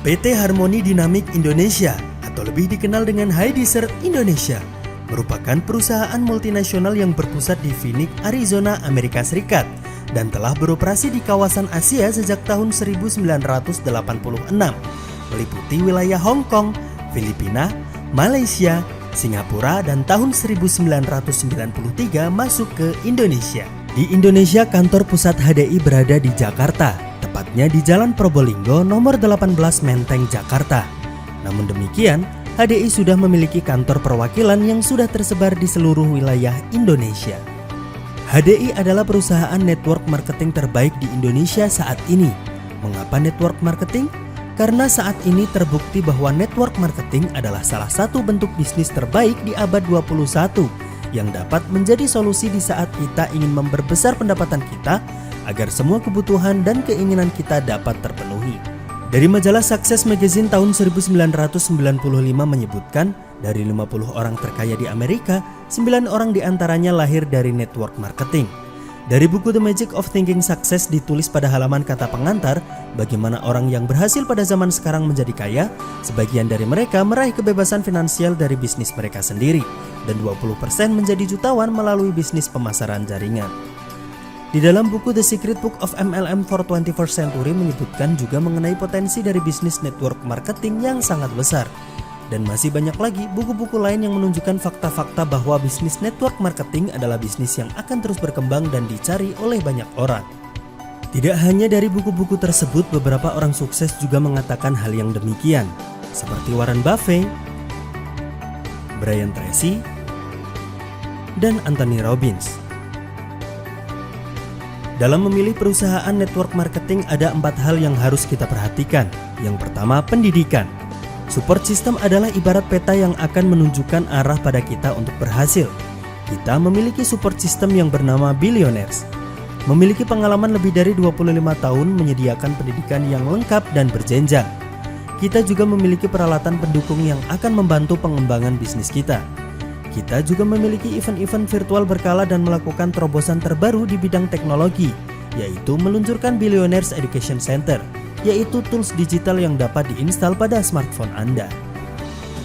PT Harmoni Dynamic Indonesia atau lebih dikenal dengan High Desert Indonesia merupakan perusahaan multinasional yang berpusat di Phoenix, Arizona, Amerika Serikat dan telah beroperasi di kawasan Asia sejak tahun 1986, meliputi wilayah Hong Kong, Filipina, Malaysia, Singapura, dan tahun 1993 masuk ke Indonesia. Di Indonesia, kantor pusat HDI berada di Jakarta, tepatnya di Jalan Probolinggo nomor 18 Menteng, Jakarta. Namun demikian, HDI sudah memiliki kantor perwakilan yang sudah tersebar di seluruh wilayah Indonesia. HDI adalah perusahaan network marketing terbaik di Indonesia saat ini. Mengapa network marketing? Karena saat ini terbukti bahwa network marketing adalah salah satu bentuk bisnis terbaik di abad 21 yang dapat menjadi solusi di saat kita ingin memperbesar pendapatan kita agar semua kebutuhan dan keinginan kita dapat terpenuhi. Dari majalah Success Magazine tahun 1995 menyebutkan dari 50 orang terkaya di Amerika, 9 orang diantaranya lahir dari network marketing. Dari buku The Magic of Thinking Success ditulis pada halaman kata pengantar, bagaimana orang yang berhasil pada zaman sekarang menjadi kaya, sebagian dari mereka meraih kebebasan finansial dari bisnis mereka sendiri, dan 20% menjadi jutawan melalui bisnis pemasaran jaringan. Di dalam buku The Secret Book of MLM for 21st Century menyebutkan juga mengenai potensi dari bisnis network marketing yang sangat besar. Dan masih banyak lagi buku-buku lain yang menunjukkan fakta-fakta bahwa bisnis network marketing adalah bisnis yang akan terus berkembang dan dicari oleh banyak orang. Tidak hanya dari buku-buku tersebut, beberapa orang sukses juga mengatakan hal yang demikian, seperti Warren Buffett, Brian Tracy, dan Anthony Robbins. Dalam memilih perusahaan network marketing ada 4 hal yang harus kita perhatikan. Yang pertama, pendidikan. Support system adalah ibarat peta yang akan menunjukkan arah pada kita untuk berhasil. Kita memiliki support system yang bernama Billionaires. Memiliki pengalaman lebih dari 25 tahun menyediakan pendidikan yang lengkap dan berjenjang. Kita juga memiliki peralatan pendukung yang akan membantu pengembangan bisnis kita. Kita juga memiliki event-event virtual berkala dan melakukan terobosan terbaru di bidang teknologi, yaitu meluncurkan Billionaires Education Center, yaitu tools digital yang dapat diinstal pada smartphone Anda.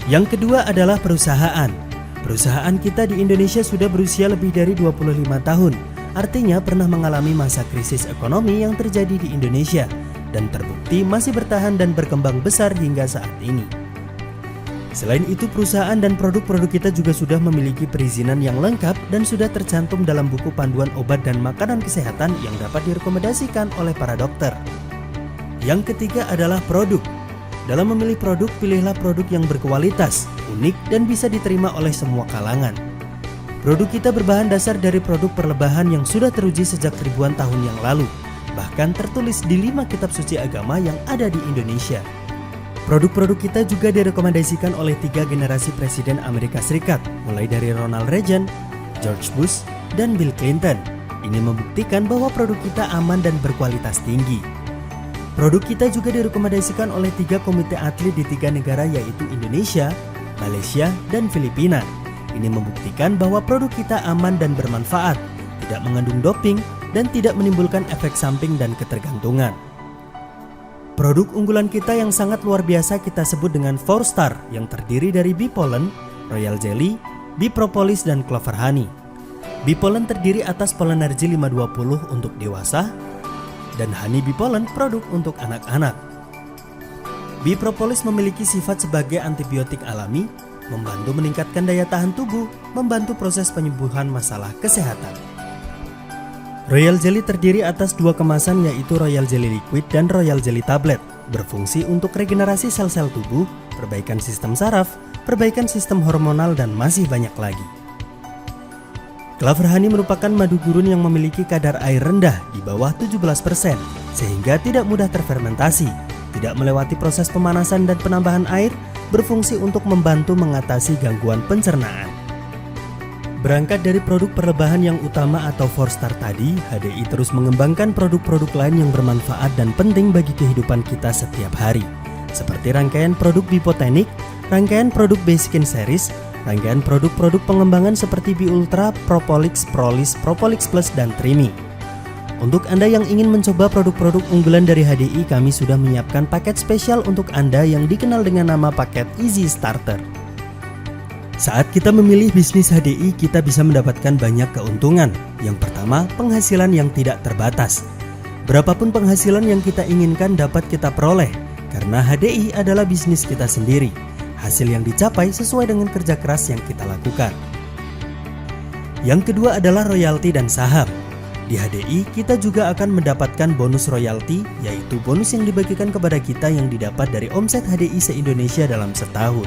Yang kedua adalah perusahaan. Perusahaan kita di Indonesia sudah berusia lebih dari 25 tahun, artinya pernah mengalami masa krisis ekonomi yang terjadi di Indonesia dan terbukti masih bertahan dan berkembang besar hingga saat ini. Selain itu, perusahaan dan produk-produk kita juga sudah memiliki perizinan yang lengkap dan sudah tercantum dalam buku panduan obat dan makanan kesehatan yang dapat direkomendasikan oleh para dokter. Yang ketiga adalah produk. Dalam memilih produk, pilihlah produk yang berkualitas, unik, dan bisa diterima oleh semua kalangan. Produk kita berbahan dasar dari produk perlebahan yang sudah teruji sejak ribuan tahun yang lalu, bahkan tertulis di 5 kitab suci agama yang ada di Indonesia. Produk-produk kita juga direkomendasikan oleh 3 generasi Presiden Amerika Serikat, mulai dari Ronald Reagan, George Bush, dan Bill Clinton. Ini membuktikan bahwa produk kita aman dan berkualitas tinggi. Produk kita juga direkomendasikan oleh 3 komite atlet di 3 negara yaitu Indonesia, Malaysia, dan Filipina. Ini membuktikan bahwa produk kita aman dan bermanfaat, tidak mengandung doping, dan tidak menimbulkan efek samping dan ketergantungan. Produk unggulan kita yang sangat luar biasa kita sebut dengan 4 Star yang terdiri dari Bee Pollen, Royal Jelly, Bee Propolis, dan Clover Honey. Bee Pollen terdiri atas Pollenergy 520 untuk dewasa, dan Honey Bee Pollen produk untuk anak-anak. Bee Propolis memiliki sifat sebagai antibiotik alami, membantu meningkatkan daya tahan tubuh, membantu proses penyembuhan masalah kesehatan. Royal Jelly terdiri atas 2 kemasan yaitu Royal Jelly Liquid dan Royal Jelly Tablet, berfungsi untuk regenerasi sel-sel tubuh, perbaikan sistem saraf, perbaikan sistem hormonal, dan masih banyak lagi. Clover Honey merupakan madu gurun yang memiliki kadar air rendah di bawah 17%, sehingga tidak mudah terfermentasi, tidak melewati proses pemanasan dan penambahan air, berfungsi untuk membantu mengatasi gangguan pencernaan. Berangkat dari produk perlebahan yang utama atau 4 Star tadi, HDI terus mengembangkan produk-produk lain yang bermanfaat dan penting bagi kehidupan kita setiap hari, seperti rangkaian produk Bipotenik, rangkaian produk Basikin Series, rangkaian produk-produk pengembangan seperti Bi Ultra, Propolix, Prolis, Propolix Plus, dan Trimi. Untuk Anda yang ingin mencoba produk-produk unggulan dari HDI, kami sudah menyiapkan paket spesial untuk Anda yang dikenal dengan nama paket Easy Starter. Saat kita memilih bisnis HDI, kita bisa mendapatkan banyak keuntungan. Yang pertama, penghasilan yang tidak terbatas. Berapapun penghasilan yang kita inginkan dapat kita peroleh, karena HDI adalah bisnis kita sendiri. Hasil yang dicapai sesuai dengan kerja keras yang kita lakukan. Yang kedua adalah royalti dan saham. Di HDI, kita juga akan mendapatkan bonus royalti, yaitu bonus yang dibagikan kepada kita yang didapat dari omset HDI se-Indonesia dalam setahun.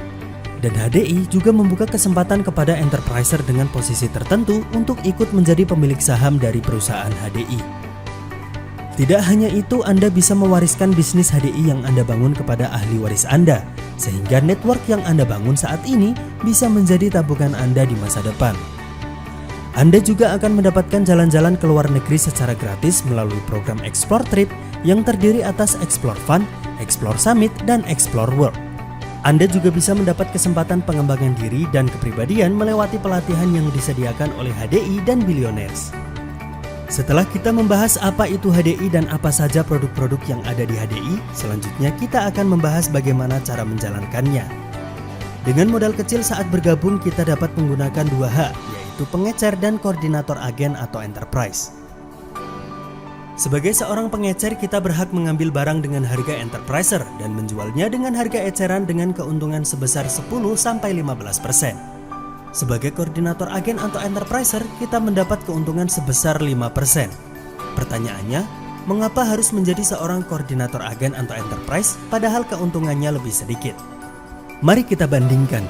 Dan HDI juga membuka kesempatan kepada enterpriser dengan posisi tertentu untuk ikut menjadi pemilik saham dari perusahaan HDI. Tidak hanya itu, Anda bisa mewariskan bisnis HDI yang Anda bangun kepada ahli waris Anda, sehingga network yang Anda bangun saat ini bisa menjadi tabungan Anda di masa depan. Anda juga akan mendapatkan jalan-jalan ke luar negeri secara gratis melalui program Explore Trip yang terdiri atas Explore Fun, Explore Summit, dan Explore World. Anda juga bisa mendapat kesempatan pengembangan diri dan kepribadian melewati pelatihan yang disediakan oleh HDI dan Billionaires. Setelah kita membahas apa itu HDI dan apa saja produk-produk yang ada di HDI, selanjutnya kita akan membahas bagaimana cara menjalankannya. Dengan modal kecil saat bergabung, kita dapat menggunakan 2H, yaitu pengecer dan koordinator agen atau enterprise. Sebagai seorang pengecer, kita berhak mengambil barang dengan harga enterpriser dan menjualnya dengan harga eceran dengan keuntungan sebesar 10-15%. Sebagai koordinator agen atau enterpriser, kita mendapat keuntungan sebesar 5%. Pertanyaannya, mengapa harus menjadi seorang koordinator agen atau enterprise padahal keuntungannya lebih sedikit? Mari kita bandingkan.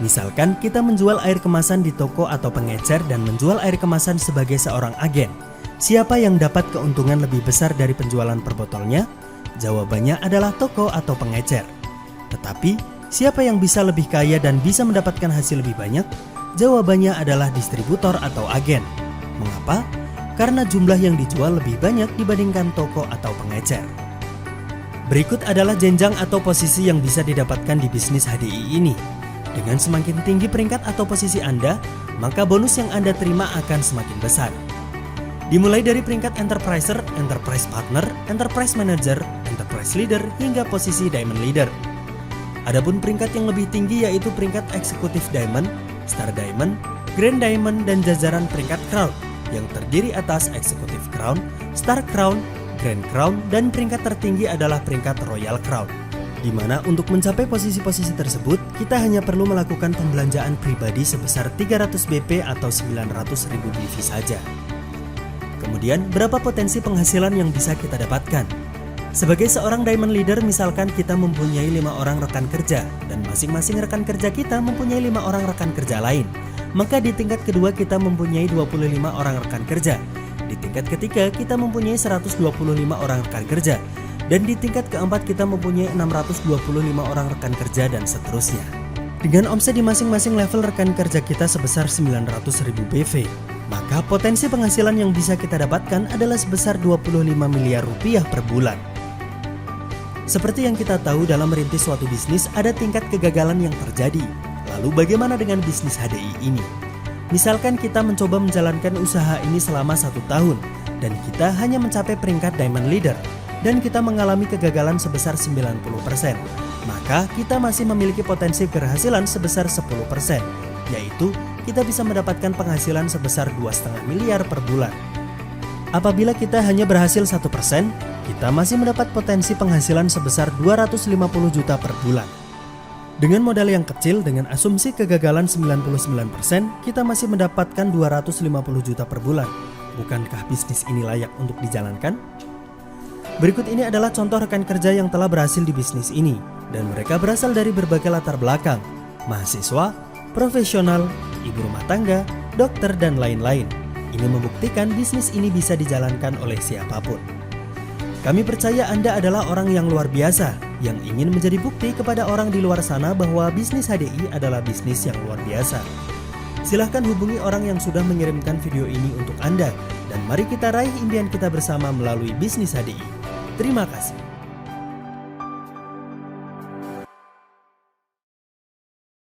Misalkan kita menjual air kemasan di toko atau pengecer dan menjual air kemasan sebagai seorang agen. Siapa yang dapat keuntungan lebih besar dari penjualan per botolnya? Jawabannya adalah toko atau pengecer. Tetapi, siapa yang bisa lebih kaya dan bisa mendapatkan hasil lebih banyak? Jawabannya adalah distributor atau agen. Mengapa? Karena jumlah yang dijual lebih banyak dibandingkan toko atau pengecer. Berikut adalah jenjang atau posisi yang bisa didapatkan di bisnis HDI ini. Dengan semakin tinggi peringkat atau posisi Anda, maka bonus yang Anda terima akan semakin besar. Dimulai dari peringkat enterpriser, enterprise partner, enterprise manager, enterprise leader, hingga posisi diamond leader. Adapun peringkat yang lebih tinggi yaitu peringkat eksekutif diamond, star diamond, grand diamond, dan jajaran peringkat crown yang terdiri atas eksekutif crown, star crown, grand crown, dan peringkat tertinggi adalah peringkat royal crown. Di mana untuk mencapai posisi-posisi tersebut, kita hanya perlu melakukan pembelanjaan pribadi sebesar 300 BP atau 900.000 BV saja. Kemudian, berapa potensi penghasilan yang bisa kita dapatkan? Sebagai seorang diamond leader, misalkan kita mempunyai 5 orang rekan kerja dan masing-masing rekan kerja kita mempunyai 5 orang rekan kerja lain. Maka di tingkat kedua kita mempunyai 25 orang rekan kerja. Di tingkat ketiga kita mempunyai 125 orang rekan kerja. Dan di tingkat keempat kita mempunyai 625 orang rekan kerja dan seterusnya. Dengan omset di masing-masing level rekan kerja kita sebesar 900.000 BV, maka potensi penghasilan yang bisa kita dapatkan adalah sebesar 25 miliar rupiah per bulan. Seperti yang kita tahu, dalam merintis suatu bisnis ada tingkat kegagalan yang terjadi. Lalu bagaimana dengan bisnis HDI ini? Misalkan kita mencoba menjalankan usaha ini selama 1 tahun dan kita hanya mencapai peringkat diamond leader dan kita mengalami kegagalan sebesar 90%, maka kita masih memiliki potensi keberhasilan sebesar 10%, yaitu kita bisa mendapatkan penghasilan sebesar 2,5 miliar per bulan. Apabila kita hanya berhasil 1%, kita masih mendapat potensi penghasilan sebesar 250 juta per bulan. Dengan modal yang kecil, dengan asumsi kegagalan 99%, kita masih mendapatkan 250 juta per bulan. Bukankah bisnis ini layak untuk dijalankan? Berikut ini adalah contoh rekan kerja yang telah berhasil di bisnis ini, dan mereka berasal dari berbagai latar belakang, mahasiswa, profesional, ibu rumah tangga, dokter, dan lain-lain. Ini membuktikan bisnis ini bisa dijalankan oleh siapapun. Kami percaya Anda adalah orang yang luar biasa, yang ingin menjadi bukti kepada orang di luar sana bahwa bisnis HDI adalah bisnis yang luar biasa. Silahkan hubungi orang yang sudah mengirimkan video ini untuk Anda, dan mari kita raih impian kita bersama melalui bisnis HDI. Terima kasih.